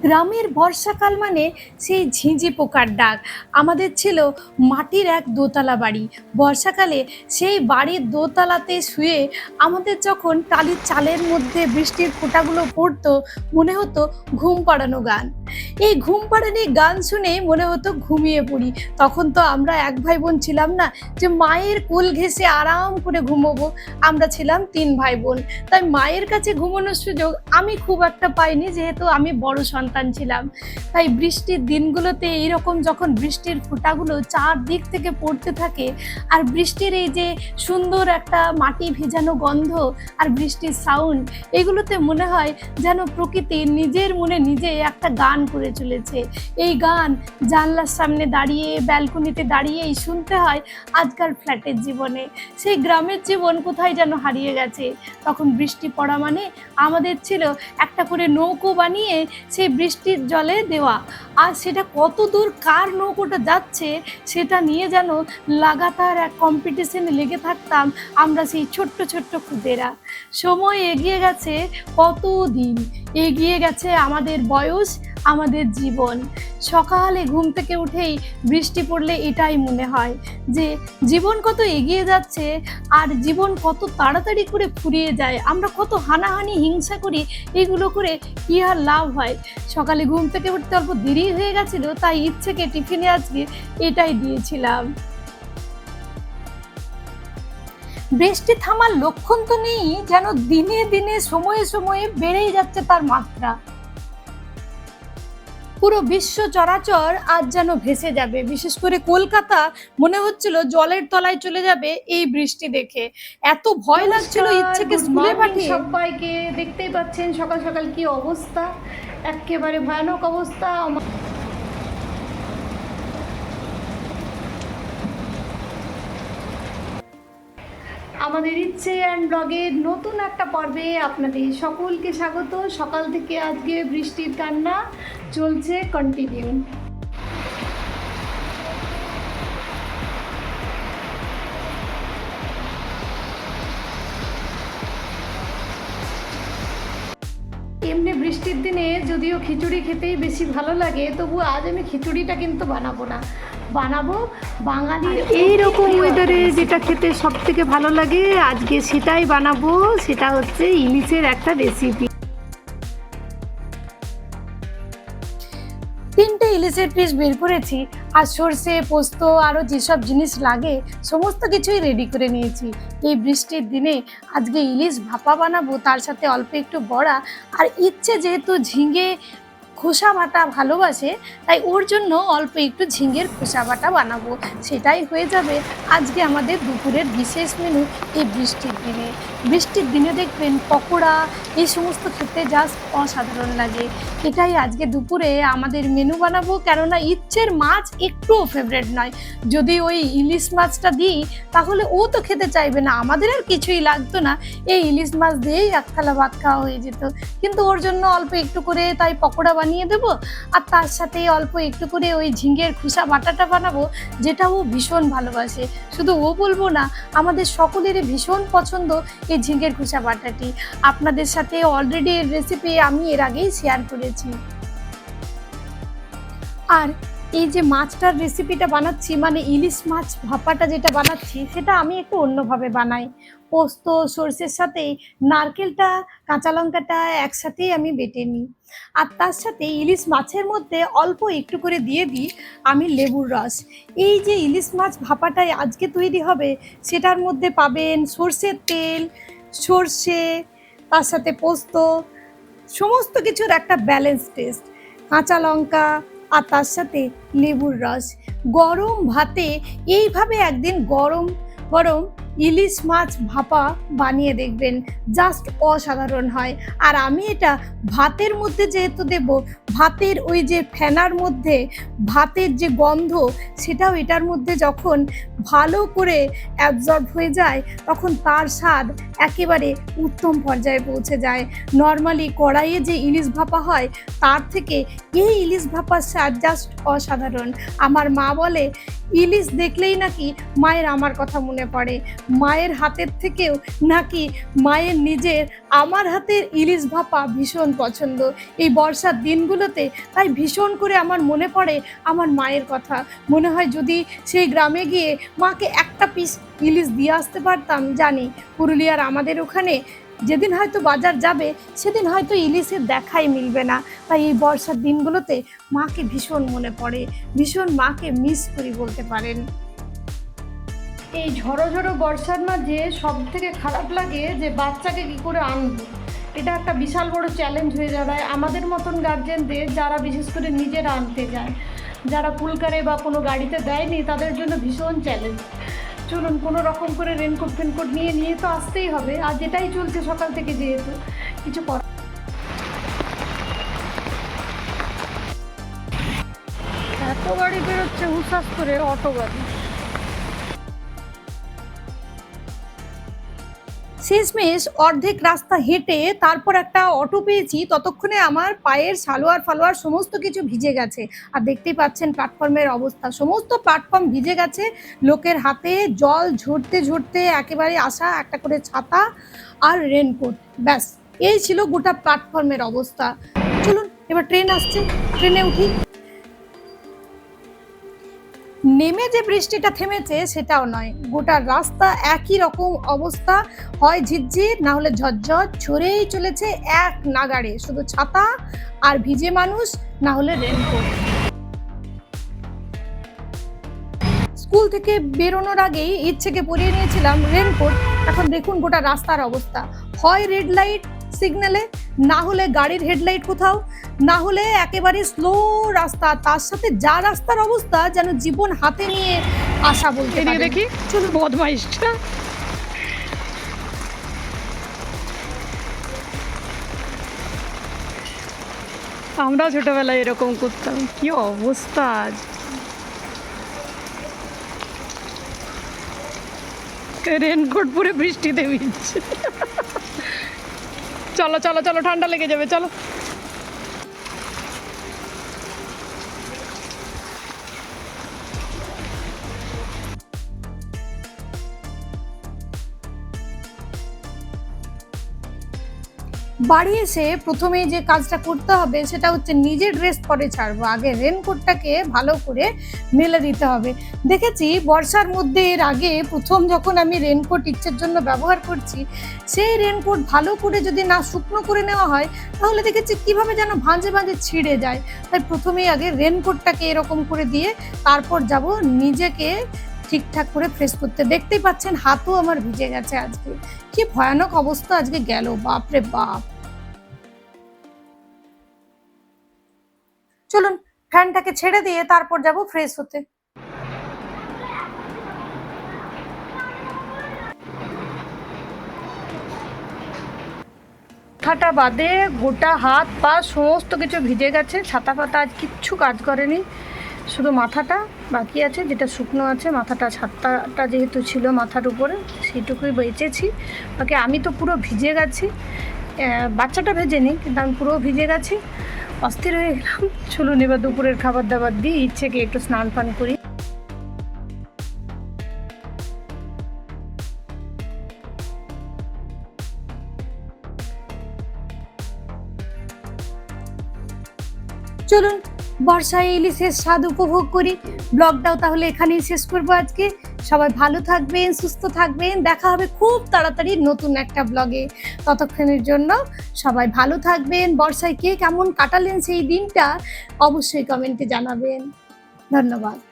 গ্রামের বর্ষাকাল মানে সেই ঝিঁঝি পোকার ডাক। আমাদের ছিল মাটির এক দোতলা বাড়ি। বর্ষাকালে সেই বাড়ির দোতলাতে শুয়ে আমাদের যখন টালির চালের মধ্যে বৃষ্টির ফোঁটাগুলো পড়তো, মনে হতো ঘুম পাড়ানো গান। এই ঘুম পাড়ানি গান শুনে মনে হতো ঘুমিয়ে পড়ি। তখন তো আমরা এক ভাই বোন ছিলাম না যে মায়ের কোল ঘেঁষে আরাম করে ঘুমোবো। আমরা ছিলাম ৩ ভাই বোন। তাই মায়ের কাছে ঘুমানোর সুযোগ আমি খুব একটা পাইনি, যেহেতু আমি বড় সন্তান ছিলাম। তাই বৃষ্টির দিনগুলোতে এইরকম যখন বৃষ্টির ফোঁটাগুলো চারদিক থেকে পড়তে থাকে, আর বৃষ্টির এই যে সুন্দর একটা মাটি ভেজানো গন্ধ আর বৃষ্টির সাউন্ড, এগুলোতে মনে হয় যেন প্রকৃতি নিজের মনে নিজে একটা গান করে চলেছে। এই গান জানলার সামনে দাঁড়িয়ে, ব্যালকনিতে দাঁড়িয়েই শুনতে হয়। আজকাল ফ্ল্যাটের জীবনে সেই গ্রামের জীবন কোথায় যেন হারিয়ে গেছে। তখন বৃষ্টি পড়া মানে আমাদের ছিল একটা করে নৌকো বানিয়ে সেই বৃষ্টির জলে দেওয়া, আর সেটা কত দূর কার নৌকোটা যাচ্ছে সেটা নিয়ে যেন লাগাতার এক কম্পিটিশনে লেগে থাকতাম আমরা সেই ছোট্ট ছোট্ট খুদেরা। সময় এগিয়ে গেছে, কত দিন এগিয়ে গেছে আমাদের বয়স, আমাদের জীবন। সকালে ঘুম থেকে উঠেই বৃষ্টি পড়লে এটাই মনে হয় যে জীবন কত এগিয়ে যাচ্ছে, আর জীবন কত তাড়াতাড়ি করে ফুরিয়ে যায়। আমরা কত হানাহানি হিংসা করি, এগুলো করে কি আর লাভ হয়। সকালে ঘুম থেকে উঠতে অল্প দেরি হয়ে গেছিল, তাই ইচ্ছেকে টিফিনে আজকে এটাই দিয়েছিলাম। বৃষ্টি থামার লক্ষণ তো নেই, যেন দিনে দিনে সময়ে সময়ে বেড়েই যাচ্ছে তার মাত্রা। পুরো বিশ্ব চরাচর আজ যেন ভেসে যাবে। বিশেষ করে কলকাতা মনে হচ্ছিল জলের তলায় চলে যাবে এই বৃষ্টি দেখে। এত ভয় লাগছিল ইচ্ছেকে স্কুলে পাঠিয়ে। সবাইকে দেখতেই পাচ্ছেন সকাল সকাল কি অবস্থা, একেবারে ভয়ানক অবস্থা। আমাদের ইচ্ছে অ্যান্ড ব্লগের নতুন একটা পর্বে আপনাদের সকলকে স্বাগত। সকাল থেকে আজকে বৃষ্টির কান্না চলছে কন্টিনিউ। এমনি বৃষ্টির দিনে যদিও খিচুড়ি খেতেই বেশি ভালো লাগে, তবু আজ আমি খিচুড়িটা কিন্তু বানাবো না, বানাবো বাঙালির এইরকম ওয়েদারে যেটা খেতে সব থেকে ভালো লাগে, আজকে সেটাই বানাবো। সেটা হচ্ছে ইলিশের একটা রেসিপি। 3টে ইলিশের পিস বের করেছি, আর সর্ষে, পোস্ত, আরও যেসব জিনিস লাগে সমস্ত কিছুই রেডি করে নিয়েছি। এই বৃষ্টির দিনে আজকে ইলিশ ভাপা বানাবো, তার সাথে অল্প একটু বড়া। আর ইচ্ছে যেহেতু ঝিঙে খোসা বাটা ভালোবাসে, তাই ওর জন্য অল্প একটু ঝিঙের খোসা বাটা বানাবো। সেটাই হয়ে যাবে আজকে আমাদের দুপুরের বিশেষ মেনু। এই বৃষ্টির দিনে, বৃষ্টির দিনে দেখবেন পকোড়া এই সমস্ত খেতে জাস্ট অসাধারণ লাগে। এটাই আজকে দুপুরে আমাদের মেনু বানাবো, কেননা ইচ্ছের মাছ একটুও ফেভারেট নয়। যদি ওই ইলিশ মাছটা দিই তাহলে ও তো খেতে চাইবে না, আমাদের আর কিছুই লাগতো না, এই ইলিশ মাছ দিয়েই এক থালা ভাত খাওয়া হয়ে যেত। কিন্তু ওর জন্য অল্প একটু করে তাই পকোড়া বানিয়ে দেবো, আর তার সাথে অল্প একটু করে ওই ঝিঙের খোসা বাটাটা বানাবো, যেটা ও ভীষণ ভালোবাসে। শুধু ও বলবো না, আমাদের সকলেরই ভীষণ পছন্দ এই ঝিঙের খোসা বাটাটি। আপনাদের সাথে অলরেডি এর রেসিপি আমি এর আগেই শেয়ার করেছি। আর এই যে মাছটার রেসিপিটা বানাচ্ছি, মানে ইলিশ মাছ ভাপাটা যেটা বানাচ্ছি, সেটা আমি একটু অন্যভাবে বানাই। পোস্ত সর্ষের সাথে নারকেলটা, কাঁচা লঙ্কাটা একসাথেই আমি বেটে নিই, আর তার সাথে ইলিশ মাছের মধ্যে অল্প একটু করে দিয়ে দিই আমি লেবুর রস। এই যে ইলিশ মাছ ভাপাটাই আজকে তৈরি হবে, সেটার মধ্যে পাবেন সর্ষের তেল, সর্ষে, তার সাথে পোস্ত, সমস্ত কিছুর একটা ব্যালেন্স টেস্ট, কাঁচা লঙ্কা, আর তার সাথে লেবুর রস। গরম ভাতে এইভাবে একদিন গরম গরম ইলিশ মাছ ভাপা বানিয়ে দেখবেন, জাস্ট অসাধারণ হয়। আর আমি এটা ভাতের মধ্যে যেহেতু দেব, ভাতের ওই যে ফেনার মধ্যে ভাতের যে গন্ধ, সেটাও এটার মধ্যে যখন ভালো করে অ্যাবজর্ব হয়ে যায়, তখন তার স্বাদ একেবারে উত্তম পর্যায়ে পৌঁছে যায়। নর্মালি কড়াইয়ে যে ইলিশ ভাপা হয়, তার থেকে এই ইলিশ ভাপার স্বাদ জাস্ট অসাধারণ। আমার মা বলে ইলিশ দেখলেই নাকি মায়ের আমার কথা মনে পড়ে, মায়ের হাতের থেকেও নাকি মায়ের নিজের আমার হাতের ইলিশ ভাপা ভীষণ পছন্দ এই বর্ষার দিনগুলোতে। তাই ভীষণ করে আমার মনে পড়ে আমার মায়ের কথা। মনে হয় যদি সেই গ্রামে গিয়ে মাকে একটা পিস ইলিশ দিয়ে আসতে পারতাম। জানি পুরুলিয়ার আমাদের ওখানে যেদিন হয়তো বাজার যাবে সেদিন হয়তো ইলিশের দেখাই মিলবে না। তাই এই বর্ষার দিনগুলোতে মাকে ভীষণ মনে পড়ে, ভীষণ মাকে মিস করি বলতে পারেন। এই ঝড়ো ঝড়ো বর্ষার মাঝে সব থেকে খারাপ লাগে যে বাচ্চাকে কী করে আনবো, এটা একটা বিশাল বড় চ্যালেঞ্জ হয়ে দাঁড়ায় আমাদের মতন গার্জেনদের, যারা বিশেষ করে নিজেরা আনতে যায়, যারা পুলকারে বা কোনো গাড়িতে দেয়নি তাদের জন্য ভীষণ চ্যালেঞ্জ। চলুন কোনো রকম করে রেনকোট ফেনকোট নিয়ে তো আসতেই হবে, আর যেটাই চলছে সকাল থেকে যেহেতু কিছু কর। এত গাড়ি বেরোচ্ছে হুসাস করে, অটো গাড়ি। শেষমেশ অর্ধেক রাস্তা হেঁটে তারপর একটা অটো পেয়েছি, ততক্ষণে আমার পায়ের সালোয়ার ফালোয়ার সমস্ত কিছু ভিজে গেছে। আর দেখতেই পাচ্ছেন প্ল্যাটফর্মের অবস্থা, সমস্ত প্ল্যাটফর্ম ভিজে গেছে। লোকের হাতে জল ঝরতে ঝরতে একেবারে আসা একটা করে ছাতা আর রেনকোট, ব্যাস এই ছিল গোটা প্ল্যাটফর্মের অবস্থা। চলুন এবার ট্রেন আসছে, ট্রেনে উঠি। নেমে যে বৃষ্টিটা থেমেছে সেটাও নয়, গোটা রাস্তা একই রকম অবস্থা, হয় ঝিরঝির না হলে ঝরঝর, ছড়েই চলেছে এক নাগাড়ে, শুধু ছাতা আর ভিজে মানুষ না হলে রেনকোট। স্কুল থেকে বেরোনোর আগেই ইচ্ছেকে পরিয়ে নিয়েছিলাম রেনকোট। এখন দেখুন গোটা রাস্তার অবস্থা, হয় রেড লাইট সিগন্যালে, না হলে গাড়ির হেডলাইট কোথাও, না হলে একেবারে স্লো রাস্তা, তার সাথে যা রাস্তার অবস্থা যেন জীবন হাতে নিয়ে আসা বলতে পারেন। দেখি চলুন বদমাইশটা। আমরা ছোটবেলায় এরকম করতাম, কি অবস্থা আজ। রেনকোট পরে বৃষ্টিতে ভিজছে। চলো চলো চলো, ঠান্ডা লেগে যাবে, চলো। বাড়ি এসে প্রথমেই যে কাজটা করতে হবে সেটা হচ্ছে নিজের ড্রেস পরে ছাড়বো, আগে রেনকোটটাকে ভালো করে মেলে দিতে হবে। দেখেছি বর্ষার মধ্যে এর আগে প্রথম যখন আমি রেনকোট ইচ্ছের জন্য ব্যবহার করছি, সেই রেনকোট ভালো করে যদি না শুকনো করে নেওয়া হয় তাহলে দেখেছি কিভাবে যেন ভাঁজে ভাঁজে ছিঁড়ে যায়। তাই প্রথমেই আগে রেনকোটটাকে এরকম করে দিয়ে তারপর যাব নিজেকে ঠিকঠাক করে ফ্রেশ করতে। দেখতেই পাচ্ছেন হাতও আমার ভিজে গেছে আজকে, কি ভয়ানক অবস্থা আজকে গেল, বাপরে বাপ। চলুন ফ্যানটাকে ছেড়ে দিয়ে তারপর যাব ফ্রেশ হতে। মাথাটা বাদে গোটা হাত পা সমস্ত কিছু ভিজে গেছে, ছাতা পাতা আজ কিচ্ছু কাজ করেনি, শুধু মাথাটা বাকি আছে যেটা শুকনো আছে। মাথাটা ছাতাটা যেহেতু ছিল মাথার উপরে সেইটুকুই বেঁচেছি, বাকি আমি তো পুরো ভিজে গেছি। বাচ্চাটা ভেজেনি কিন্তু আমি পুরো ভিজে গেছি, অস্থির হয়ে গেলাম। চলুন এবার দুপুরের খাবার দাবার দিয়ে ইচ্ছেকে একটু স্নান পান করি। চলুন বর্ষায় ইলিশের স্বাদ উপভোগ করি। ব্লগটাও তাহলে এখানেই শেষ করবো আজকে। সবাই ভালো থাকবেন, সুস্থ থাকবেন, দেখা হবে খুব তাড়াতাড়ি নতুন একটা ব্লগে। ততক্ষণের জন্য সবাই ভালো থাকবেন। বর্ষায় কে কেমন কাটালেন সেই দিনটা অবশ্যই কমেন্টে জানাবেন। ধন্যবাদ।